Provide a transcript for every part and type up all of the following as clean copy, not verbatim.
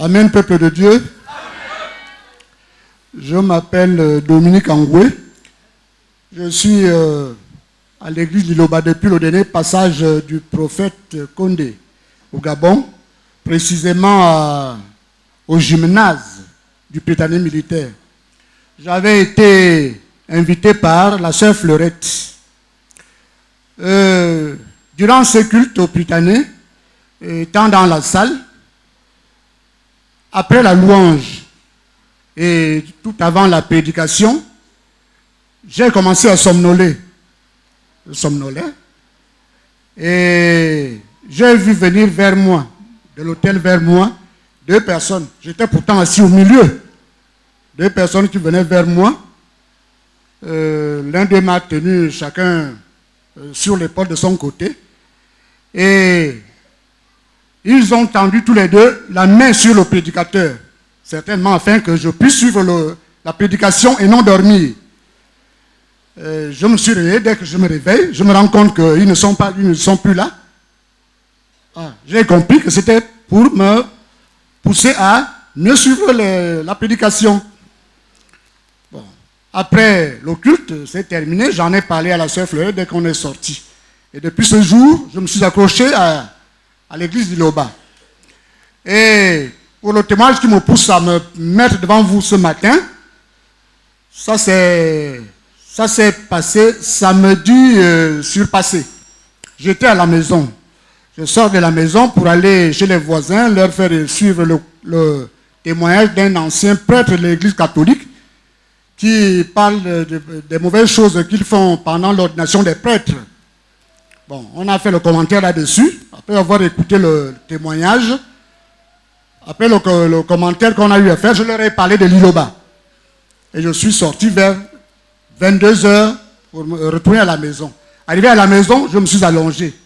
Amen, peuple de Dieu. Amen. Je m'appelle Dominique Angoué. Je suis à l'église de Loba depuis le dernier passage du prophète Condé au Gabon, précisément au gymnase du Prytanée militaire. J'avais été invité par la sœur Fleurette. Durant ce culte au Prytanée, étant dans la salle, après la louange et tout avant la prédication, j'ai commencé à somnoler. Je somnolais. Et j'ai vu venir vers moi, de l'hôtel vers moi, 2 personnes. J'étais pourtant assis au milieu. 2 personnes qui venaient vers moi. L'un d'eux m'a tenu chacun sur l'épaule de son côté. Et ils ont tendu tous les deux la main sur le prédicateur, certainement afin que je puisse suivre la prédication et non dormir. Je me suis réveillé, dès que je me réveille, je me rends compte qu'ils ne sont plus là. J'ai compris que c'était pour me pousser à mieux suivre la prédication. Bon. Après le culte, c'est terminé, j'en ai parlé à la sœur Fleur dès qu'on est sorti. Et depuis ce jour, je me suis accroché à l'église de Loba. Et pour le témoignage qui me pousse à me mettre devant vous ce matin, ça s'est passé samedi surpassé. J'étais à la maison. Je sors de la maison pour aller chez les voisins, leur faire suivre le témoignage d'un ancien prêtre de l'église catholique qui parle des mauvaises choses qu'ils font pendant l'ordination des prêtres. Bon, on a fait le commentaire là-dessus, après avoir écouté le témoignage. Après le commentaire qu'on a eu à faire, je leur ai parlé de l'Iloba. Et je suis sorti vers 22h pour me retourner à la maison. Arrivé à la maison, je me suis allongé.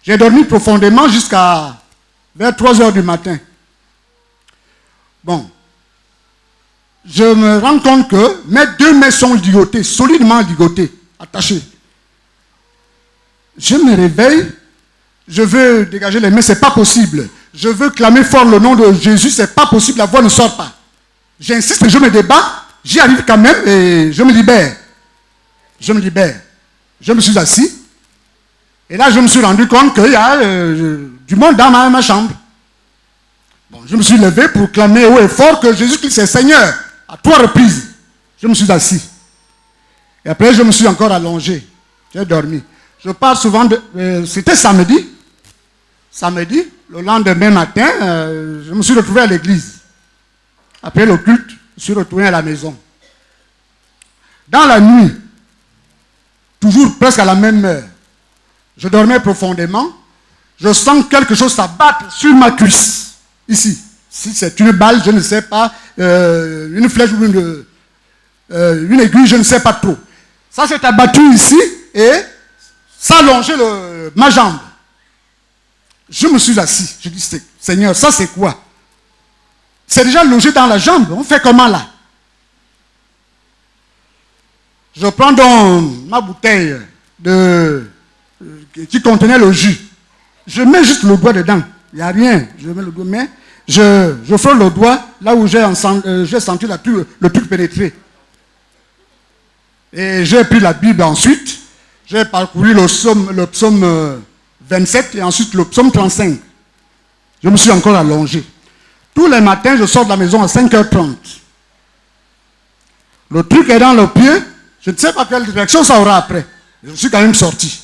J'ai dormi profondément jusqu'à vers 3h du matin. Bon. Je me rends compte que mes 2 mains sont ligotées, solidement ligotées, attachées. Je me réveille, je veux dégager les mains, c'est pas possible. Je veux clamer fort le nom de Jésus, c'est pas possible, la voix ne sort pas. J'insiste, je me débat, j'y arrive quand même et je me libère. Je me libère. Je me suis assis. Et là, je me suis rendu compte qu'il y a du monde dans ma chambre. Bon, je me suis levé pour clamer haut et fort que Jésus-Christ est Seigneur. À 3 reprises. Je me suis assis. Et après, je me suis encore allongé. J'ai dormi. Je parle souvent de... c'était samedi. Samedi, le lendemain matin, je me suis retrouvé à l'église. Après le culte, je suis retourné à la maison. Dans la nuit, toujours presque à la même heure, je dormais profondément. Je sens quelque chose s'abattre sur ma cuisse. Ici. Si c'est une balle, je ne sais pas. Une flèche ou une aiguille, je ne sais pas trop. Ça s'est abattu ici et ça a longé ma jambe. Je me suis assis. Je dis, Seigneur, ça c'est quoi? C'est déjà logé dans la jambe. On fait comment là? Je prends donc ma bouteille qui contenait le jus. Je mets juste le doigt dedans. Il n'y a rien. Je mets le doigt, mais je frôle le doigt là où j'ai senti le truc pénétrer. Et j'ai pris la Bible ensuite. J'ai parcouru le psaume 27 et ensuite le psaume 35. Je me suis encore allongé. Tous les matins, je sors de la maison à 5h30. Le truc est dans le pied. Je ne sais pas quelle réaction ça aura après. Je suis quand même sorti.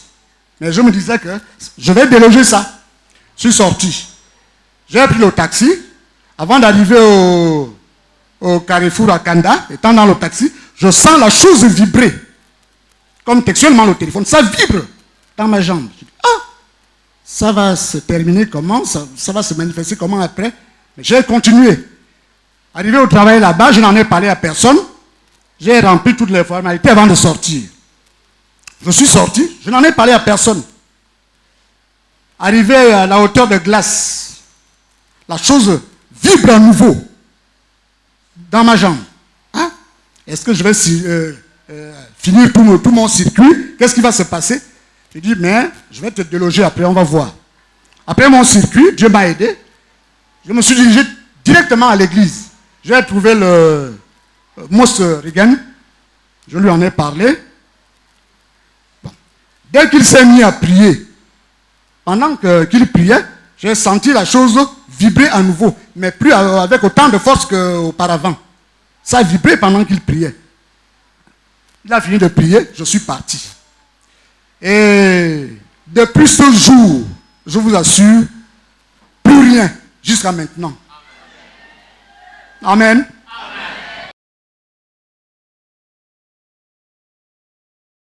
Mais je me disais que je vais déloger ça. Je suis sorti. J'ai pris le taxi. Avant d'arriver au carrefour à Kanda, étant dans le taxi, je sens la chose vibrer. Comme textuellement le téléphone. Ça vibre dans ma jambe. Je dis, ça va se terminer comment? Ça va se manifester comment après? Mais j'ai continué. Arrivé au travail là-bas, je n'en ai parlé à personne. J'ai rempli toutes les formalités avant de sortir. Je suis sorti, je n'en ai parlé à personne. Arrivé à la hauteur de glace, la chose vibre à nouveau dans ma jambe. Est-ce que je vais finir tout mon circuit? Qu'est-ce qui va se passer? Je dis, mais je vais te déloger après, on va voir. Après mon circuit, Dieu m'a aidé. Je me suis dirigé directement à l'église. J'ai trouvé le Moss Reagan. Je lui en ai parlé. Bon. Dès qu'il s'est mis à prier, pendant qu'il priait, j'ai senti la chose vibrer à nouveau, mais plus avec autant de force qu'auparavant. Ça a vibré pendant qu'il priait. Il a fini de prier, je suis parti. Et depuis ce jour, je vous assure, plus rien jusqu'à maintenant. Amen.